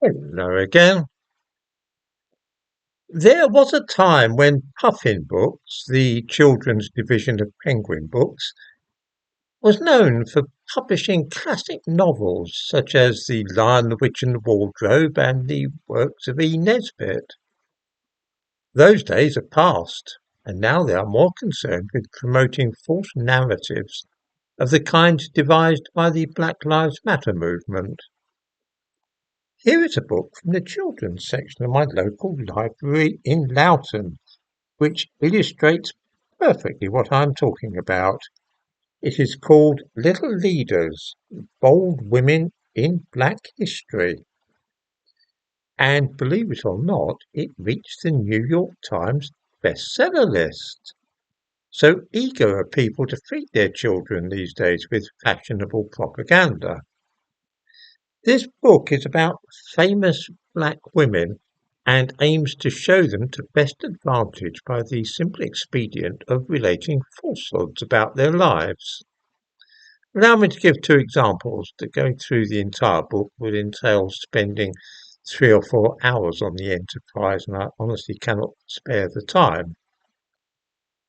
Hello again. There was a time when Puffin Books, the children's division of Penguin Books, was known for publishing classic novels such as The Lion, the Witch and the Wardrobe and the works of E. Nesbit. Those days are past, and now they are more concerned with promoting false narratives of the kind devised by the Black Lives Matter movement. Here is a book from the children's section of my local library in Loughton, which illustrates perfectly what I'm talking about. It is called Little Leaders, Bold Women in Black History. And believe it or not, it reached the New York Times bestseller list. So eager are people to feed their children these days with fashionable propaganda. This book is about famous black women and aims to show them to best advantage by the simple expedient of relating falsehoods about their lives. Allow me to give two examples that going through the entire book would entail spending 3 or 4 hours on the enterprise, and I honestly cannot spare the time.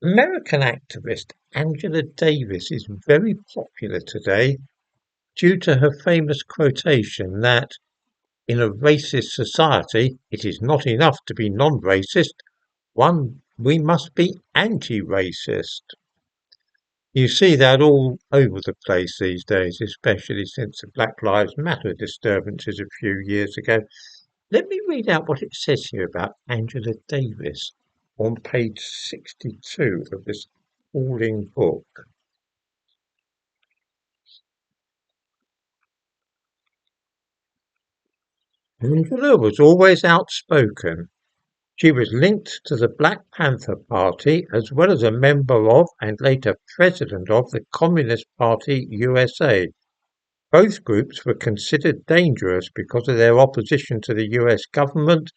American activist Angela Davis is very popular today due to her famous quotation that in a racist society, it is not enough to be non-racist. We must be anti-racist. You see that all over the place these days, especially since the Black Lives Matter disturbances a few years ago. Let me read out what it says here about Angela Davis on page 62 of this appalling book. Angela was always outspoken. She was linked to the Black Panther Party as well as a member of and later president of the Communist Party USA. Both groups were considered dangerous because of their opposition to the US government,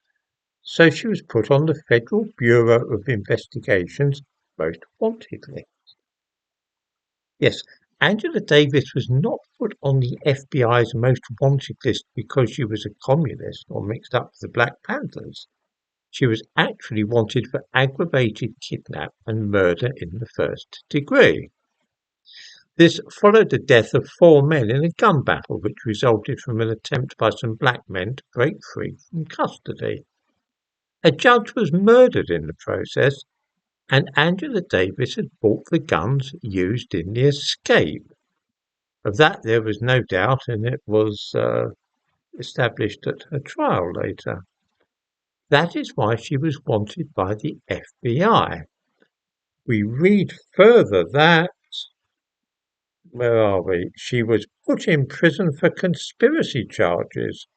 so she was put on the Federal Bureau of Investigation's most wanted list. Yes, Angela Davis was not put on the FBI's most wanted list because she was a communist or mixed up with the Black Panthers. She was actually wanted for aggravated kidnap and murder in the first degree. This followed the death of 4 men in a gun battle which resulted from an attempt by some black men to break free from custody. A judge was murdered in the process, and Angela Davis had bought the guns used in the escape. Of that there was no doubt, and it was established at her trial later. That is why she was wanted by the FBI. We read further that, where are we? She was put in prison for conspiracy charges,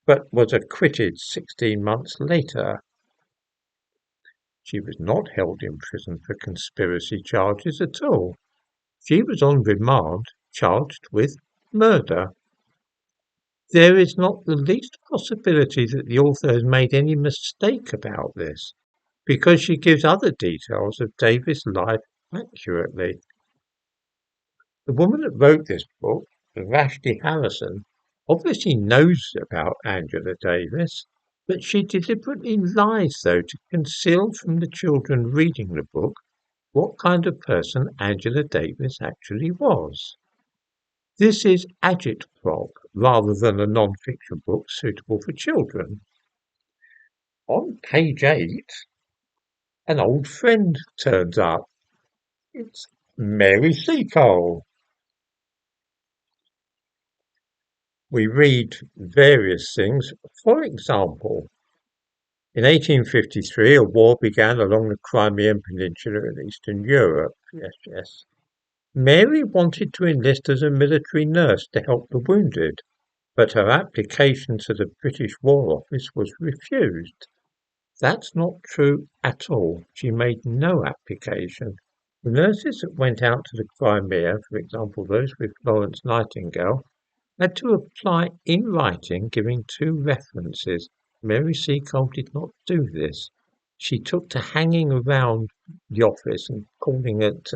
but was acquitted 16 months later. She was not held in prison for conspiracy charges at all. She was on remand, charged with murder. There is not the least possibility that the author has made any mistake about this, because she gives other details of Davis' life accurately. The woman that wrote this book, Vashti Harrison, obviously knows about Angela Davis, but she deliberately lies, though, to conceal from the children reading the book what kind of person Angela Davis actually was. This is agitprop rather than a non-fiction book suitable for children. On page 8, an old friend turns up. It's Mary Seacole. We read various things. For example, in 1853, a war began along the Crimean Peninsula in Eastern Europe. Yes, yes. Mary wanted to enlist as a military nurse to help the wounded, but her application to the British War Office was refused. That's not true at all. She made no application. The nurses that went out to the Crimea, for example those with Florence Nightingale, had to apply in writing giving 2 references. Mary Seacole did not do this. She took to hanging around the office and calling at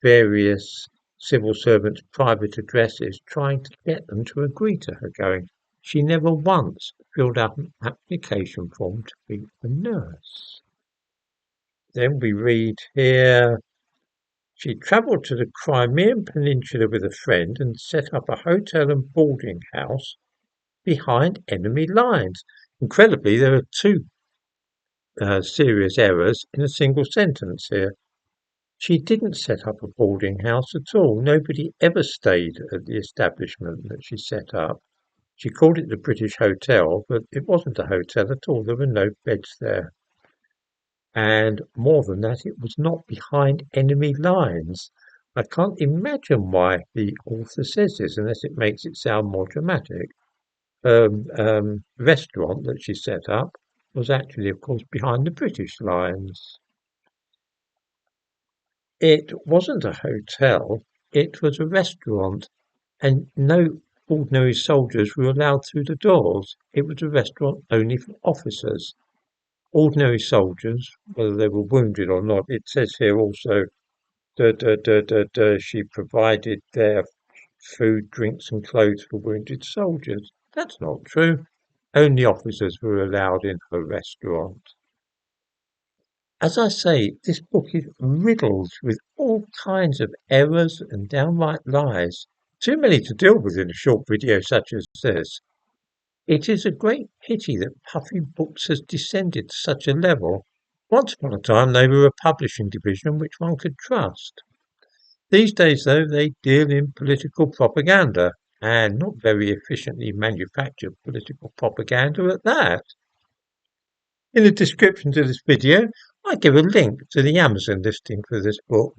various civil servants' private addresses, trying to get them to agree to her going. She never once filled out an application form to be a nurse. Then we read here, she travelled to the Crimean Peninsula with a friend and set up a hotel and boarding house behind enemy lines. Incredibly, there are two serious errors in a single sentence here. She didn't set up a boarding house at all. Nobody ever stayed at the establishment that she set up. She called it the British Hotel, but it wasn't a hotel at all. There were no beds there. And more than that, it was not behind enemy lines. I can't imagine why the author says this unless it makes it sound more dramatic. Restaurant that she set up was actually, of course, behind the British lines. It wasn't a hotel, it was a restaurant, and no ordinary soldiers were allowed through the doors. It was a restaurant only for officers. Ordinary soldiers, whether they were wounded or not, it says here also that she provided their food, drinks and clothes for wounded soldiers. That's not true. Only officers were allowed in her restaurant. As I say, this book is riddled with all kinds of errors and downright lies, too many to deal with in a short video such as this. It is a great pity that Puffy Books has descended to such a level. Once upon a time they were a publishing division which one could trust. These days, though, they deal in political propaganda, and not very efficiently manufactured political propaganda at that. In the description to this video, I give a link to the Amazon listing for this book.